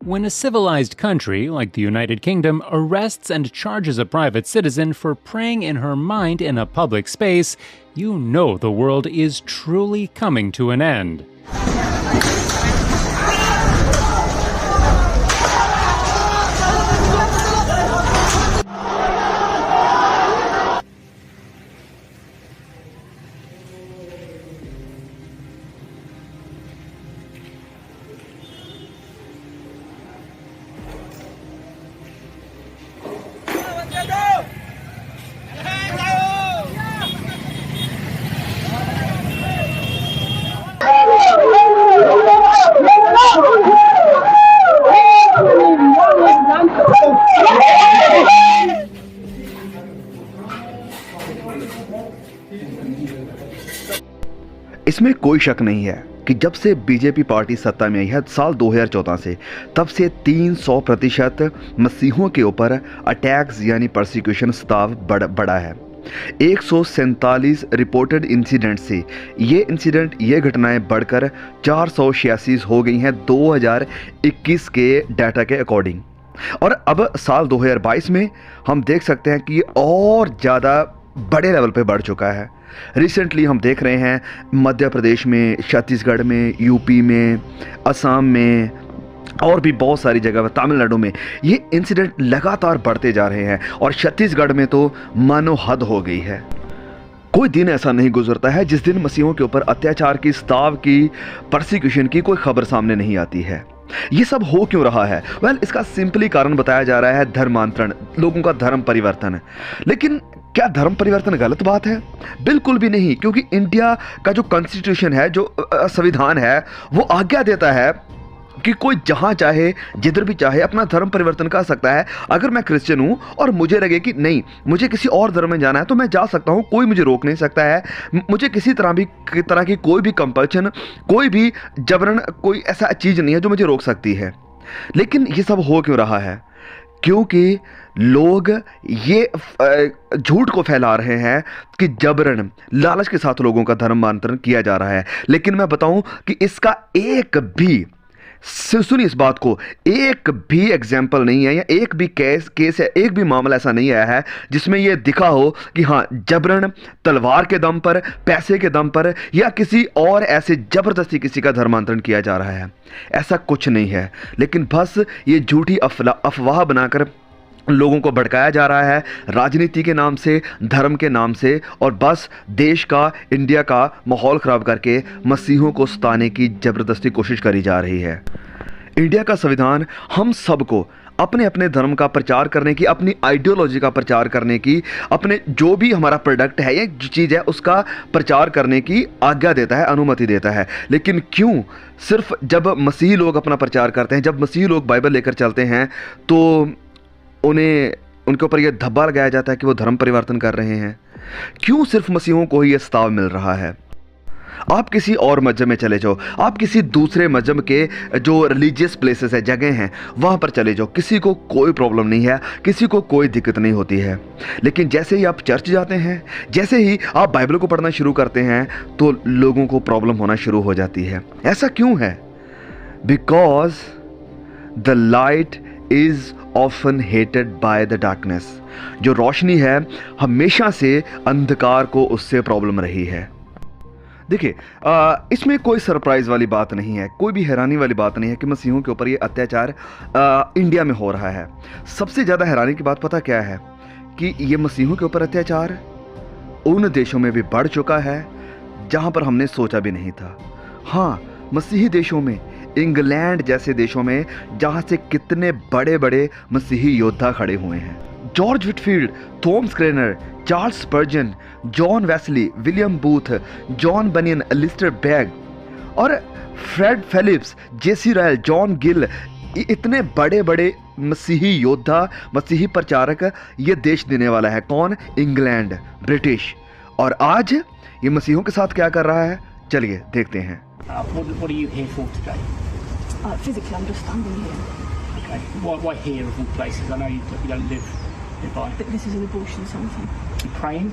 When a civilized country like the United Kingdom arrests and charges a private citizen for praying in her mind in a public space, you know the world is truly coming to an end. इसमें कोई शक नहीं है कि जब से BJP party सत्ता में आई है साल 2014 से, तब से 300% मसीहों के ऊपर अटैक्स यानी परसिक्यूशन स्ताव बढ़ा है। 147 रिपोर्टेड इंसिडेंट से ये घटनाएं बढ़कर 486 हो गई हैं 2021 के डाटा के अकॉर्डिंग। और अब साल 2022 में हम देख सकते हैं कि ये और ज़्यादा बड़े लेवल पे बढ़ चुका है। रिसेंटली हम देख रहे हैं मध्य प्रदेश में, छत्तीसगढ़ में, यूपी में, असम में और भी बहुत सारी जगह पर, तमिलनाडु में ये इंसिडेंट लगातार बढ़ते जा रहे हैं। और छत्तीसगढ़ में तो मानो हद हो गई है। कोई दिन ऐसा नहीं गुजरता है जिस दिन मसीहों के ऊपर अत्याचार की, स्ताव की, परसिक्यूशन की कोई खबर सामने नहीं आती है। ये सब हो क्यों रहा है? वेल, इसका सिंपली कारण बताया जा रहा है धर्मांतरण, लोगों का धर्म परिवर्तन। लेकिन क्या धर्म परिवर्तन गलत बात है? बिल्कुल भी नहीं, क्योंकि इंडिया का जो कॉन्स्टिट्यूशन है, जो संविधान है, वो आज्ञा देता है कि कोई जहां चाहे, जिधर भी चाहे अपना धर्म परिवर्तन कर सकता है। अगर मैं क्रिश्चियन हूं और मुझे लगे कि नहीं, मुझे किसी और धर्म में जाना है, तो मैं जा सकता हूं, कोई मुझे रोक नहीं सकता है। मुझे किसी तरह की कोई भी कंपल्शन, कोई भी जबरन, कोई ऐसा चीज़ नहीं है जो मुझे रोक सकती है। लेकिन ये सब हो क्यों रहा है? क्योंकि लोग ये झूठ को फैला रहे हैं कि जबरन, लालच के साथ लोगों का धर्मांतरण किया जा रहा है। लेकिन मैं बताऊं कि इसका एक भी, सुनिए इस बात को, एक भी एग्जाम्पल नहीं है या एक भी केस है, एक भी मामला ऐसा नहीं आया है जिसमें यह दिखा हो कि हाँ, जबरन, तलवार के दम पर, पैसे के दम पर या किसी और ऐसे जबरदस्ती किसी का धर्मांतरण किया जा रहा है। ऐसा कुछ नहीं है। लेकिन बस ये झूठी अफवाह बनाकर लोगों को भड़काया जा रहा है, राजनीति के नाम से, धर्म के नाम से, और बस देश का, इंडिया का माहौल ख़राब करके मसीहों को सताने की ज़बरदस्ती कोशिश करी जा रही है। इंडिया का संविधान हम सबको अपने अपने धर्म का प्रचार करने की, अपनी आइडियोलॉजी का प्रचार करने की, अपने जो भी हमारा प्रोडक्ट है या जो चीज़ है उसका प्रचार करने की आज्ञा देता है, अनुमति देता है। लेकिन क्यों सिर्फ जब मसीही लोग अपना प्रचार करते हैं, जब मसीही लोग बाइबल लेकर चलते हैं, तो उनके ऊपर यह धब्बा लगाया जाता है कि वो धर्म परिवर्तन कर रहे हैं? क्यों सिर्फ मसीहों को ही यह स्ताव मिल रहा है? आप किसी और मजहब में चले जाओ, आप किसी दूसरे मजहब के जो रिलीजियस प्लेसेस है, जगह हैं, वहाँ पर चले जाओ, किसी को कोई प्रॉब्लम नहीं है, किसी को कोई दिक्कत नहीं होती है। लेकिन जैसे ही आप चर्च जाते हैं, जैसे ही आप बाइबल को पढ़ना शुरू करते हैं, तो लोगों को प्रॉब्लम होना शुरू हो जाती है। ऐसा क्यों है? Because the light is often hated by the darkness. जो रोशनी है हमेशा से अंधकार को उससे प्रॉब्लम रही है। देखिए, इसमें कोई सरप्राइज वाली बात नहीं है, कोई भी हैरानी वाली बात नहीं है कि मसीहों के ऊपर ये अत्याचार इंडिया में हो रहा है। सबसे ज़्यादा हैरानी की बात पता क्या है? कि ये मसीहों के ऊपर अत्याचार उन देशों में भी बढ़ चुका है जहाँ पर हमने सोचा भी नहीं था। हाँ, मसीही देशों में, इंग्लैंड जैसे देशों में, जहाँ से कितने बड़े बड़े मसीही योद्धा खड़े हुए हैं। George Whitefield, Thomas Cranmer, Charles Spurgeon, John Wesley, William Booth, John Bunyan, Alistair Begg और Fred Phillips, J C Ryle, John Gill, इतने बड़े बड़े मसीही योद्धा, मसीही प्रचारक ये देश देने वाला है। कौन? England, British. और आज ये मसीहों के साथ क्या कर रहा है, चलिए देखते हैं। What are you here for today? Physically, I'm just standing here. Okay. Why here of all places? I know you don't live nearby. But this is an abortion centre. You praying?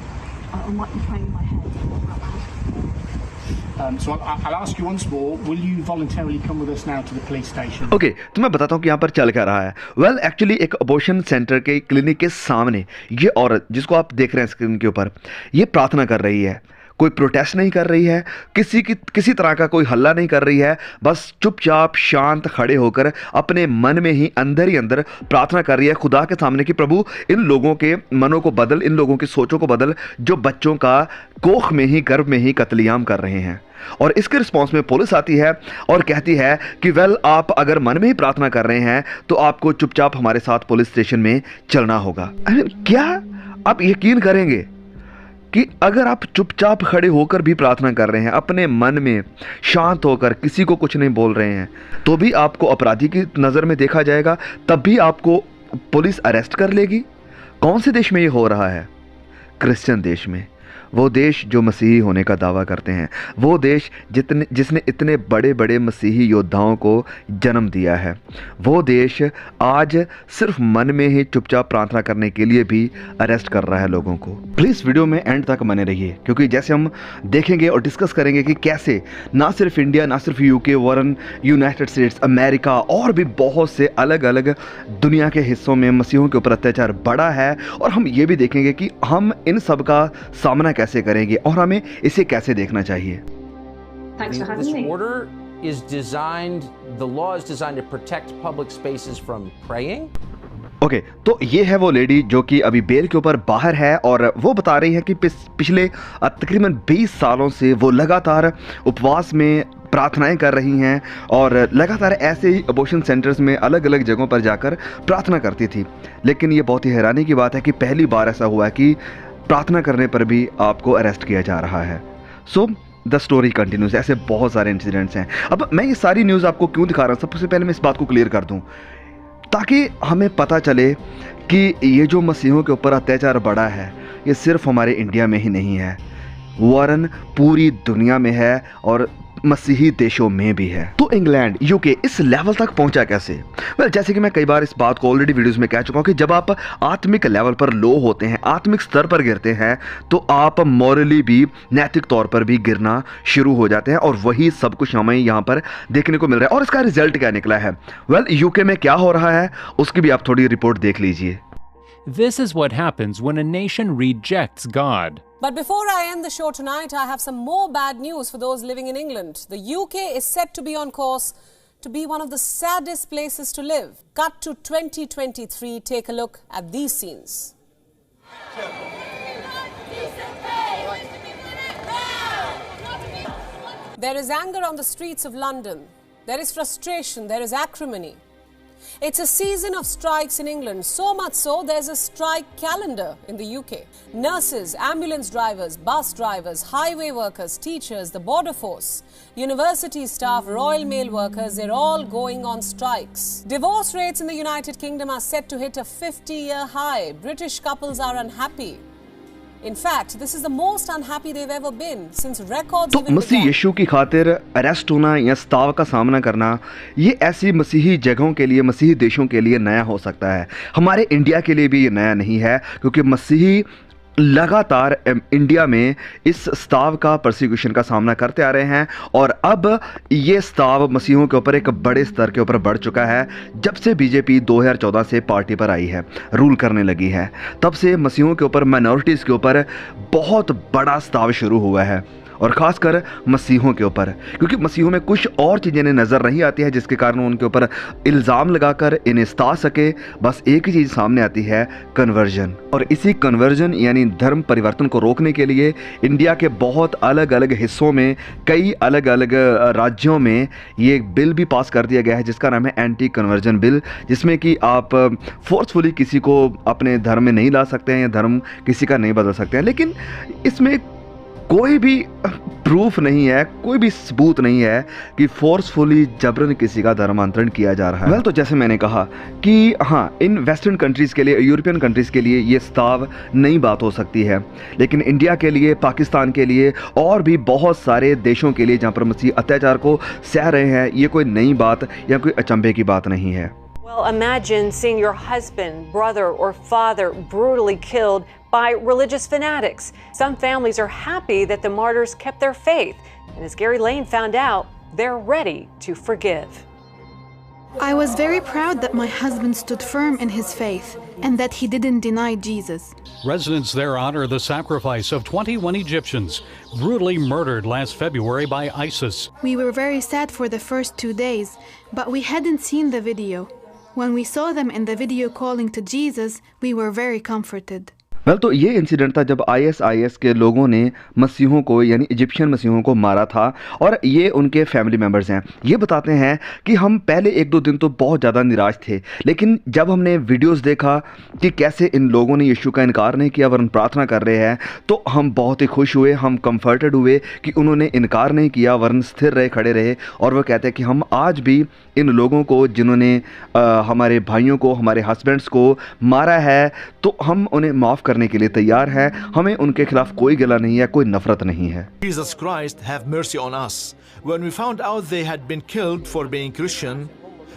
I might be praying in my head. Not out loud. So I'll ask you once more, will you voluntarily come with us now to the police station? Okay, तो मैं बताता हूँ कि यहाँ पर चल क्या रहा है। वेल एक्चुअली एक अबॉर्शन सेंटर के क्लिनिक के सामने ये औरत जिसको आप देख रहे हैं स्क्रीन के ऊपर, ये प्रार्थना कर रही है। कोई प्रोटेस्ट नहीं कर रही है, किसी तरह का कोई हल्ला नहीं कर रही है, बस चुपचाप शांत खड़े होकर अपने मन में ही अंदर प्रार्थना कर रही है खुदा के सामने कि प्रभु इन लोगों के मनों को बदल, इन लोगों की सोचों को बदल जो बच्चों का कोख में ही, गर्भ में ही कत्लेआम कर रहे हैं। और इसके रिस्पॉन्स में पुलिस आती है और कहती है कि वेल आप अगर मन में ही प्रार्थना कर रहे हैं तो आपको चुपचाप हमारे साथ पुलिस स्टेशन में चलना होगा। क्या आप यकीन करेंगे कि अगर आप चुपचाप खड़े होकर भी प्रार्थना कर रहे हैं, अपने मन में शांत होकर किसी को कुछ नहीं बोल रहे हैं, तो भी आपको अपराधी की नज़र में देखा जाएगा, तब भी आपको पुलिस अरेस्ट कर लेगी? कौन से देश में ये हो रहा है? क्रिश्चियन देश में, वो देश जो मसीही होने का दावा करते हैं, वो देश जिसने इतने बड़े बड़े मसीही योद्धाओं को जन्म दिया है, वो देश आज सिर्फ मन में ही चुपचाप प्रार्थना करने के लिए भी अरेस्ट कर रहा है लोगों को। प्लीज़ वीडियो में एंड तक बने रहिए, क्योंकि जैसे हम देखेंगे और डिस्कस करेंगे कि कैसे ना सिर्फ इंडिया, ना सिर्फ यूके, वरन यूनाइटेड स्टेट्स अमेरिका और भी बहुत से अलग अलग दुनिया के हिस्सों में मसीहों के ऊपर अत्याचार बढ़ा है, और हम ये भी देखेंगे कि हम इन सब का सामना कैसे करेंगे और हमें इसे कैसे देखना चाहिए। Thanks for having me. This order is designed, the law is designed to protect public spaces from praying. Okay, तो ये है वो लेडी जो कि अभी बेल के ऊपर बाहर है, और वो बता रही है कि पिछले तकरीबन 20 सालों से वो लगातार उपवास में प्रार्थनाएं कर रही हैं और लगातार ऐसे ही अबॉर्शन सेंटर्स में अलग अलग जगहों पर जाकर प्रार्थना करती थी। लेकिन ये बहुत ही हैरानी की बात है कि पहली बार ऐसा हुआ कि प्रार्थना करने पर भी आपको अरेस्ट किया जा रहा है। So the story continues. ऐसे बहुत सारे इंसिडेंट्स हैं। अब मैं ये सारी न्यूज़ आपको क्यों दिखा रहा हूँ, सबसे पहले मैं इस बात को क्लियर कर दूँ ताकि हमें पता चले कि ये जो मसीहों के ऊपर अत्याचार बढ़ा है, ये सिर्फ हमारे इंडिया में ही नहीं है, वरन पूरी दुनिया में है और मसीही देशों में भी है। तो इंग्लैंड, यूके इस लेवल तक पहुंचा कैसे? वेल, जैसे कि मैं कई बार इस बात को ऑलरेडी वीडियोस में कह चुका हूं कि जब आप आत्मिक लेवल पर लो होते हैं, आत्मिक स्तर पर गिरते हैं, तो आप मॉरली भी, नैतिक तौर पर भी गिरना शुरू हो जाते हैं, और वही सब कुछ हमें यहाँ पर देखने को मिल रहा है। और इसका रिजल्ट क्या निकला है? वेल, यूके में क्या हो रहा है उसकी भी आप थोड़ी रिपोर्ट देख लीजिए। This is what happens when a nation rejects God. But before I end the show tonight, I have some more bad news for those living in England. The UK is set to be on course to be one of the saddest places to live. Cut to 2023, take a look at these scenes. There is anger on the streets of London. There is frustration, there is acrimony. It's a season of strikes in England, so much so there's a strike calendar in the UK. Nurses, ambulance drivers, bus drivers, highway workers, teachers, the border force, university staff, Royal Mail workers, they're all going on strikes. Divorce rates in the United Kingdom are set to hit a 50-year high. British couples are unhappy. In fact, this is the most unhappy they've ever been since records तो even मसीह began. यीशु की खातिर arrest होना या सताव का सामना करना, ये ऐसी मसीही जगहों के लिए, मसीही देशों के लिए नया हो सकता है। हमारे इंडिया के लिए भी ये नया नहीं है, क्योंकि मसीही लगातार इंडिया में इस स्ताव का, परसिक्यूशन का सामना करते आ रहे हैं, और अब ये स्ताव मसीहों के ऊपर एक बड़े स्तर के ऊपर बढ़ चुका है। जब से बीजेपी 2014 से पार्टी पर आई है, रूल करने लगी है, तब से मसीहों के ऊपर, माइनॉरिटीज़ के ऊपर बहुत बड़ा स्ताव शुरू हुआ है, और ख़ासकर मसीहों के ऊपर, क्योंकि मसीहों में कुछ और चीज़ें नज़र नहीं आती है जिसके कारण उनके ऊपर इल्ज़ाम लगाकर इन्हें सता सके। बस एक ही चीज़ सामने आती है, कन्वर्जन। और इसी कन्वर्जन यानी धर्म परिवर्तन को रोकने के लिए इंडिया के बहुत अलग अलग हिस्सों में, कई अलग अलग राज्यों में ये एक बिल भी पास कर दिया गया है जिसका नाम है एंटी कन्वर्जन बिल, जिसमें कि आप फोर्सफुली किसी को अपने धर्म में नहीं ला सकते हैं या धर्म किसी का नहीं बदल सकते हैं। लेकिन इसमें कोई भी प्रूफ नहीं है, कोई भी सबूत नहीं है कि फोर्सफुली जबरन किसी का धर्मांतरण किया जा रहा है। वेल, तो जैसे मैंने कहा कि हाँ, इन वेस्टर्न कंट्रीज़ के लिए, यूरोपियन कंट्रीज़ के लिए ये स्ताव नई बात हो सकती है, लेकिन इंडिया के लिए, पाकिस्तान के लिए और भी बहुत सारे देशों के लिए जहाँ पर मसीह अत्याचार को सह रहे हैं, ये कोई नई बात या कोई अचंभे की बात नहीं है। Well, imagine seeing your husband, brother, or father brutally killed by religious fanatics. Some families are happy that the martyrs kept their faith. And as Gary Lane found out, they're ready to forgive. I was very proud that my husband stood firm in his faith and that he didn't deny Jesus. Residents there honor the sacrifice of 21 Egyptians brutally murdered last February by ISIS. We were very sad for the first 2 days, but we hadn't seen the video. When we saw them in the video calling to Jesus, we were very comforted. Well तो ये incident था जब ISIS के लोगों ने मसीहों को यानी Egyptian मसीहों को मारा था और ये उनके फैमिली मेम्बर्स हैं। ये बताते हैं कि हम पहले 1-2 दिन तो बहुत ज़्यादा निराश थे, लेकिन जब हमने वीडियोस देखा कि कैसे इन लोगों ने यीशु का इनकार नहीं किया वरन प्रार्थना कर रहे हैं, तो हम बहुत ही खुश हुए, हम कंफर्टेड हुए कि उन्होंने इनकार नहीं किया वरन स्थिर रहे, खड़े रहे। और वो कहते हैं कि हम आज भी इन लोगों को जिन्होंने हमारे भाइयों को, हमारे हस्बैंड्स को मारा है, तो हम उन्हें माफ़ करने के लिए तैयार हैं। हमें उनके खिलाफ कोई गिला नहीं है, कोई नफरत नहीं है। Jesus Christ have mercy on us. When we found out they had been killed for being Christian,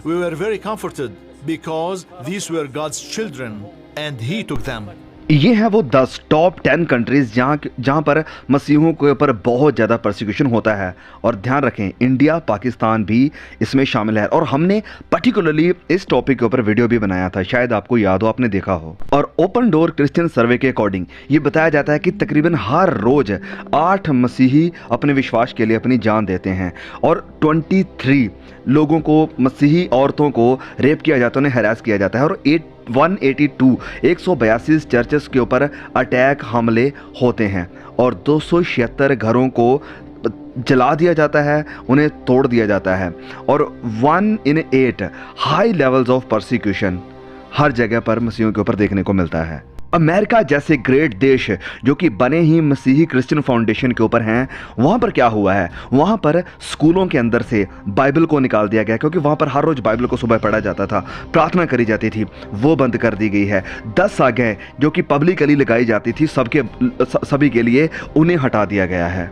we were very comforted because these were God's children and He took them. ये है वो 10 टॉप 10 कंट्रीज़ जहाँ पर मसीहों के ऊपर बहुत ज़्यादा persecution होता है। और ध्यान रखें, इंडिया, पाकिस्तान भी इसमें शामिल है। और हमने पर्टिकुलरली इस टॉपिक के ऊपर वीडियो भी बनाया था, शायद आपको याद हो, आपने देखा हो। और ओपन डोर क्रिश्चियन सर्वे के अकॉर्डिंग ये बताया जाता है कि तकरीबन हर रोज़ 8 मसीही अपने विश्वास के लिए अपनी जान देते हैं और 23 लोगों को, मसीही औरतों को रेप किया जाता है, उन्हें हरास किया जाता है। और 182 चर्चेस के ऊपर अटैक, हमले होते हैं और 276 घरों को जला दिया जाता है, उन्हें तोड़ दिया जाता है। और 1 in 8 high levels of persecution हर जगह पर मसीहों के ऊपर देखने को मिलता है। अमेरिका जैसे ग्रेट देश जो कि बने ही मसीही क्रिश्चियन फाउंडेशन के ऊपर हैं, वहाँ पर क्या हुआ है, वहाँ पर स्कूलों के अंदर से बाइबल को निकाल दिया गया, क्योंकि वहाँ पर हर रोज़ बाइबल को सुबह पढ़ा जाता था, प्रार्थना करी जाती थी, वो बंद कर दी गई है। 10 आज्ञाएं जो कि पब्लिकली लगाई जाती थी सभी के लिए, उन्हें हटा दिया गया है।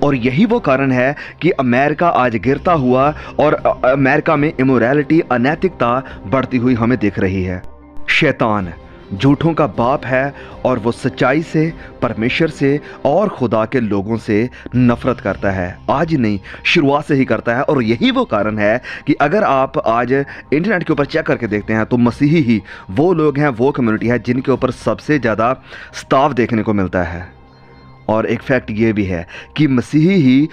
और यही वो कारण है कि अमेरिका आज गिरता हुआ और अमेरिका में इमोरैलिटी, अनैतिकता बढ़ती हुई हमें दिख रही है। शैतान झूठों का बाप है और वो सच्चाई से, परमेश्वर से और खुदा के लोगों से नफरत करता है। आज नहीं, शुरुआत से ही करता है। और यही वो कारण है कि अगर आप आज इंटरनेट के ऊपर चेक करके देखते हैं तो मसीही ही वो लोग हैं, वो कम्युनिटी है जिनके ऊपर सबसे ज़्यादा स्ताव देखने को मिलता है। और एक फैक्ट ये भी है कि मसीही ही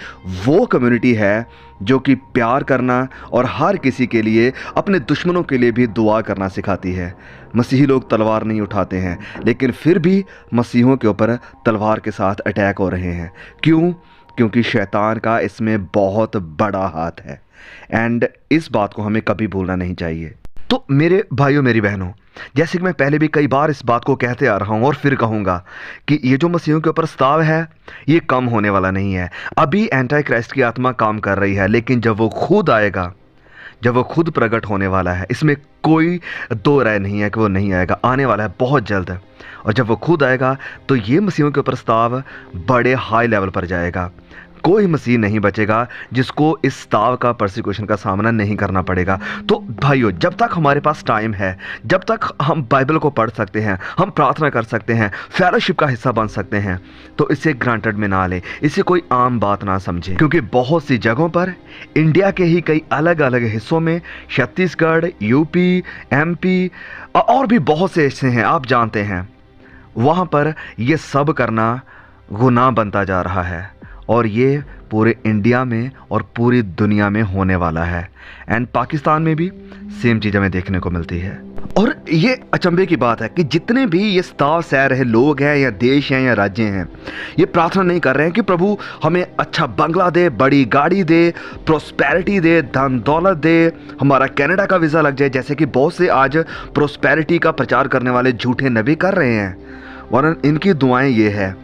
वो कम्युनिटी है जो कि प्यार करना और हर किसी के लिए, अपने दुश्मनों के लिए भी दुआ करना सिखाती है। मसीही लोग तलवार नहीं उठाते हैं, लेकिन फिर भी मसीहों के ऊपर तलवार के साथ अटैक हो रहे हैं। क्यों? क्योंकि शैतान का इसमें बहुत बड़ा हाथ है एंड इस बात को हमें कभी भूलना नहीं चाहिए। तो मेरे भाइयों, मेरी बहनों, जैसे कि मैं पहले भी कई बार इस बात को कहते आ रहा हूँ और फिर कहूँगा कि ये जो मसीहों के ऊपर स्ताव है, ये कम होने वाला नहीं है। अभी एंटी क्राइस्ट की आत्मा काम कर रही है, लेकिन जब वो खुद आएगा, जब वो खुद प्रकट होने वाला है, इसमें कोई दो राय नहीं है कि वो नहीं आएगा, आने वाला है बहुत जल्द। और जब वो खुद आएगा तो ये मसीहों के ऊपर स्ताव बड़े हाई लेवल पर जाएगा। कोई मसीह नहीं बचेगा जिसको इस स्ताव का, परसिक्यूशन का सामना नहीं करना पड़ेगा। तो भाइयों, जब तक हमारे पास टाइम है, जब तक हम बाइबल को पढ़ सकते हैं, हम प्रार्थना कर सकते हैं, फेलोशिप का हिस्सा बन सकते हैं, तो इसे ग्रांटेड में ना ले, इसे कोई आम बात ना समझे। क्योंकि बहुत सी जगहों पर, इंडिया के ही कई अलग अलग हिस्सों में, छत्तीसगढ़, यूपी, MP और भी बहुत से हिस्से हैं, आप जानते हैं, वहाँ पर ये सब करना गुनाह बनता जा रहा है। और ये पूरे इंडिया में और पूरी दुनिया में होने वाला है। एंड पाकिस्तान में भी सेम चीज़ हमें देखने को मिलती है। और ये अचंभे की बात है कि जितने भी ये स्ताव सह रहे लोग हैं या देश हैं या राज्य हैं, ये प्रार्थना नहीं कर रहे हैं कि प्रभु हमें अच्छा बंगला दे, बड़ी गाड़ी दे, प्रोस्पेरिटी दे, धन दौलत दे, हमारा कनाडा का वीज़ा लग जाए, जैसे कि बहुत से आज प्रोस्पेरिटी का प्रचार करने वाले झूठे नबी कर रहे हैं। वरन इनकी दुआएं ये है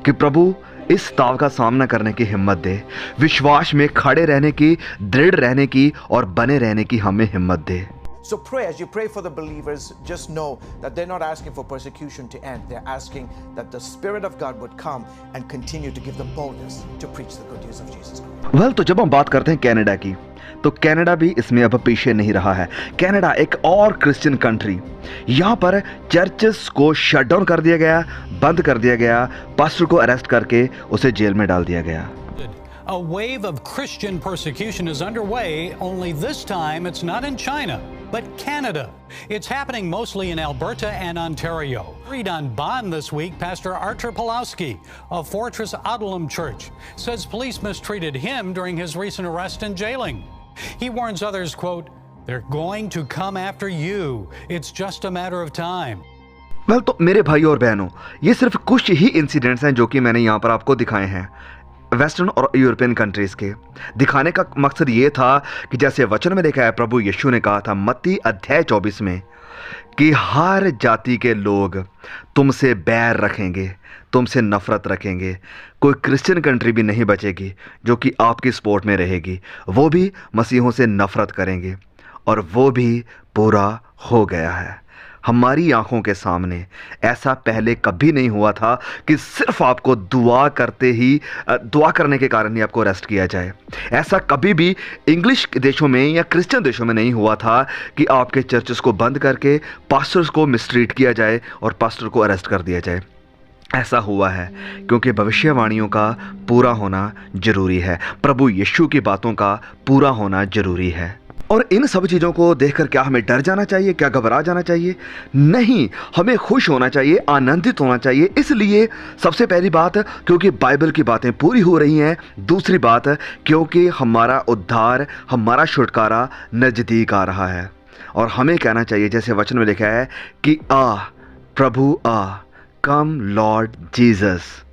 कि प्रभु इस स्ताव का सामना करने की हिम्मत दे, विश्वास में खड़े रहने की, दृढ़ रहने की और बने रहने की हमें हिम्मत दे। So pray, as you pray for the believers, just know that they're not asking for persecution to end. They're asking that the Spirit of God would come and continue to give them boldness to preach the good news of Jesus Christ. Well, तो जब हम बात करते हैं Canada की, तो Canada भी इसमें अब पीछे नहीं रहा है। कनाडा एक और क्रिश्चियन कंट्री, यहाँ पर चर्चेस को शट डाउन कर दिया गया, बंद कर दिया गया, पास्टर को अरेस्ट करके उसे जेल में डाल दिया गया। A wave of Christian persecution is underway, only this time it's not in China, but Canada. It's happening mostly in Alberta and Ontario. Read on Bond this week, Pastor Artur Pawlowski of Fortress Adullam Church says police mistreated him during his recent arrest and jailing. He warns others, quote, "They're going to come after you. It's just a matter of time." Well, तो मेरे भाई और बहनों, ये सिर्फ कुछ ही incidents हैं जो कि मैंने यहाँ पर आपको दिखाए हैं वेस्टर्न और यूरोपियन कंट्रीज़ के। दिखाने का मकसद ये था कि जैसे वचन में लिखा है, प्रभु यीशु ने कहा था मत्ती अध्याय 24 में कि हर जाति के लोग तुमसे बैर रखेंगे, तुमसे नफ़रत रखेंगे। कोई क्रिश्चियन कंट्री भी नहीं बचेगी जो कि आपकी सपोर्ट में रहेगी, वो भी मसीहों से नफ़रत करेंगे। और वो भी पूरा हो गया है हमारी आंखों के सामने। ऐसा पहले कभी नहीं हुआ था कि सिर्फ आपको दुआ करने के कारण ही आपको अरेस्ट किया जाए। ऐसा कभी भी इंग्लिश देशों में या क्रिश्चियन देशों में नहीं हुआ था कि आपके चर्चेस को बंद करके पास्टर्स को मिसट्रीट किया जाए और पास्टर को अरेस्ट कर दिया जाए। ऐसा हुआ है क्योंकि भविष्यवाणियों का पूरा होना जरूरी है, प्रभु यीशु की बातों का पूरा होना जरूरी है। और इन सब चीज़ों को देखकर क्या हमें डर जाना चाहिए, क्या घबरा जाना चाहिए? नहीं, हमें खुश होना चाहिए, आनंदित होना चाहिए। इसलिए सबसे पहली बात, क्योंकि बाइबल की बातें पूरी हो रही हैं। दूसरी बात, क्योंकि हमारा उद्धार, हमारा छुटकारा नज़दीक आ रहा है। और हमें कहना चाहिए जैसे वचन में लिखा है कि आ प्रभु आ, कम लॉर्ड जीसस।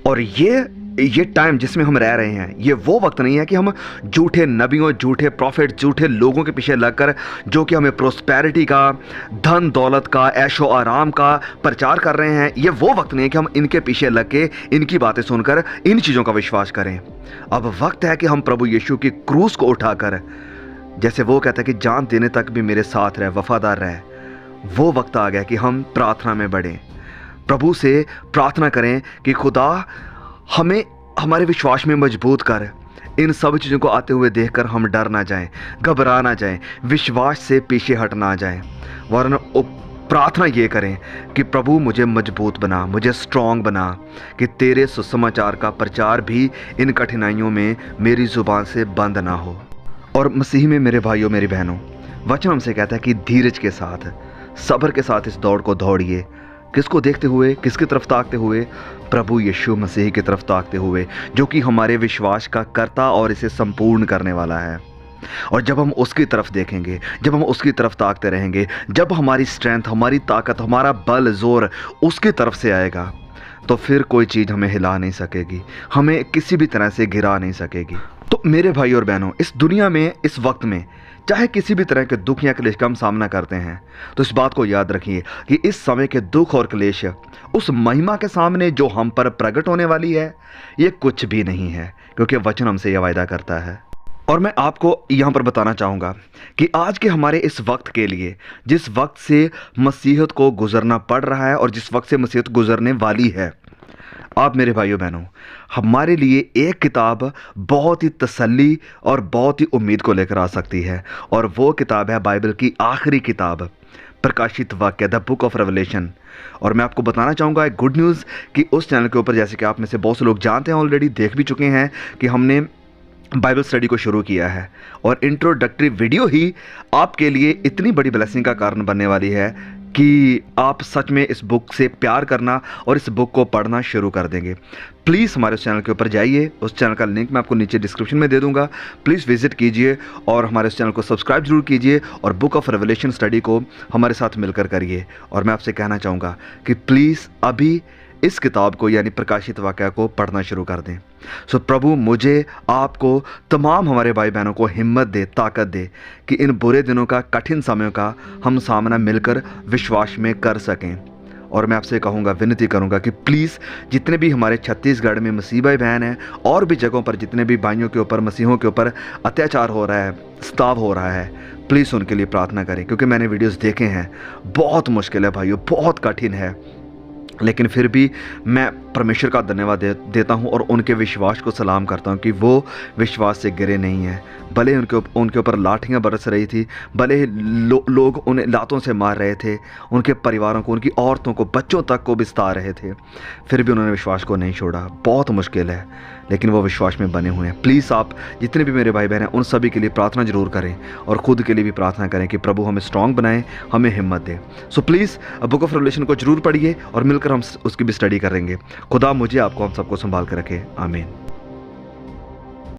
और ये टाइम जिसमें हम रह रहे हैं, ये वो वक्त नहीं है कि हम झूठे नबियों, झूठे प्रॉफिट, झूठे लोगों के पीछे लगकर जो कि हमें प्रोस्पेरिटी का, धन दौलत का, ऐशो आराम का प्रचार कर रहे हैं। ये वो वक्त नहीं है कि हम इनके पीछे लग के इनकी बातें सुनकर इन चीज़ों का विश्वास करें। अब वक्त है कि हम प्रभु यीशु की क्रूस को उठाकर, जैसे वो कहता है कि जान देने तक भी मेरे साथ रहे, वफादार रहे, वो वक्त आ गया कि हम प्रार्थना में बढ़ें, प्रभु से प्रार्थना करें कि खुदा हमें हमारे विश्वास में मजबूत कर। इन सब चीज़ों को आते हुए देखकर हम डर ना जाएं, घबरा ना जाएं, विश्वास से पीछे हट ना जाएं, वरन प्रार्थना ये करें कि प्रभु मुझे मजबूत बना, मुझे स्ट्रॉन्ग बना, कि तेरे सुसमाचार का प्रचार भी इन कठिनाइयों में मेरी ज़ुबान से बंद ना हो। और मसीह में मेरे भाइयों, मेरी बहनों, वचन हमसे कहता है कि धीरज के साथ, सब्र के साथ इस दौड़ को दौड़िए। किसको देखते हुए, किसकी तरफ ताकते हुए? प्रभु यीशु मसीह की तरफ ताकते हुए, जो कि हमारे विश्वास का कर्ता और इसे संपूर्ण करने वाला है। और जब हम उसकी तरफ देखेंगे, जब हम उसकी तरफ ताकते रहेंगे, जब हमारी स्ट्रेंथ, हमारी ताकत, हमारा बल, जोर उसकी तरफ से आएगा, तो फिर कोई चीज़ हमें हिला नहीं सकेगी, हमें किसी भी तरह से गिरा नहीं सकेगी। तो मेरे भाई और बहनों, इस दुनिया में, इस वक्त में, चाहे किसी भी तरह के दुख या क्लेश का हम सामना करते हैं, तो इस बात को याद रखिए कि इस समय के दुख और क्लेश उस महिमा के सामने जो हम पर प्रकट होने वाली है, ये कुछ भी नहीं है, क्योंकि वचन हमसे यह वायदा करता है। और मैं आपको यहाँ पर बताना चाहूँगा कि आज के हमारे इस वक्त के लिए, जिस वक्त से मसीहत को गुजरना पड़ रहा है और जिस वक्त से मसीहत गुजरने वाली है, आप मेरे भाइयों बहनों, हमारे लिए एक किताब बहुत ही तसल्ली और बहुत ही उम्मीद को लेकर आ सकती है। और वो किताब है बाइबल की आखिरी किताब, प्रकाशित वाक्य, द बुक ऑफ रेवलेशन। और मैं आपको बताना चाहूँगा एक गुड न्यूज़ कि उस चैनल के ऊपर, जैसे कि आप में से बहुत से लोग जानते हैं, ऑलरेडी देख भी चुके हैं, कि हमने बाइबल स्टडी को शुरू किया है। और इंट्रोडक्टरी वीडियो ही आपके लिए इतनी बड़ी ब्लेसिंग का कारण बनने वाली है कि आप सच में इस बुक से प्यार करना और इस बुक को पढ़ना शुरू कर देंगे। प्लीज़ हमारे उस चैनल के ऊपर जाइए, उस चैनल का लिंक मैं आपको नीचे डिस्क्रिप्शन में दे दूंगा। प्लीज़ विजिट कीजिए और हमारे उस चैनल को सब्सक्राइब जरूर कीजिए और बुक ऑफ रेवलेशन स्टडी को हमारे साथ मिलकर करिए। और मैं आपसे कहना चाहूँगा कि प्लीज़ अभी इस किताब को, यानी प्रकाशित वाक्य को पढ़ना शुरू कर दें। सो प्रभु मुझे, आपको, तमाम हमारे भाई बहनों को हिम्मत दे, ताकत दे कि इन बुरे दिनों का, कठिन समयों का हम सामना मिलकर विश्वास में कर सकें और मैं आपसे कहूँगा, विनती करूँगा कि प्लीज़ जितने भी हमारे छत्तीसगढ़ में मसीह भाई बहन हैं और भी जगहों पर जितने भी भाइयों के ऊपर, मसीहों के ऊपर अत्याचार हो रहा है, सताव हो रहा है, प्लीज़ उनके लिए प्रार्थना करें। क्योंकि मैंने वीडियोस देखे हैं, बहुत मुश्किल है भाइयों, बहुत कठिन है, लेकिन फिर भी मैं परमेश्वर का धन्यवाद देता हूं और उनके विश्वास को सलाम करता हूं कि वो विश्वास से गिरे नहीं हैं। भले उनके ऊपर लाठियां बरस रही थी, भले लोग उन्हें लातों से मार रहे थे, उनके परिवारों को, उनकी औरतों को, बच्चों तक को भी सता रहे थे, फिर भी उन्होंने विश्वास को नहीं छोड़ा। बहुत मुश्किल है, लेकिन वो विश्वास में बने हुए हैं। प्लीज़ आप जितने भी मेरे भाई बहन हैं उन सभी के लिए प्रार्थना जरूर करें और ख़ुद के लिए भी प्रार्थना करें कि प्रभु हमें स्ट्रॉन्ग बनाए, हमें हिम्मत दे। So please book of Revelation को जरूर पढ़िए और मिलकर हम उसकी भी स्टडी करेंगे। खुदा मुझे, आपको, हम सबको संभाल कर रखे। आमीन।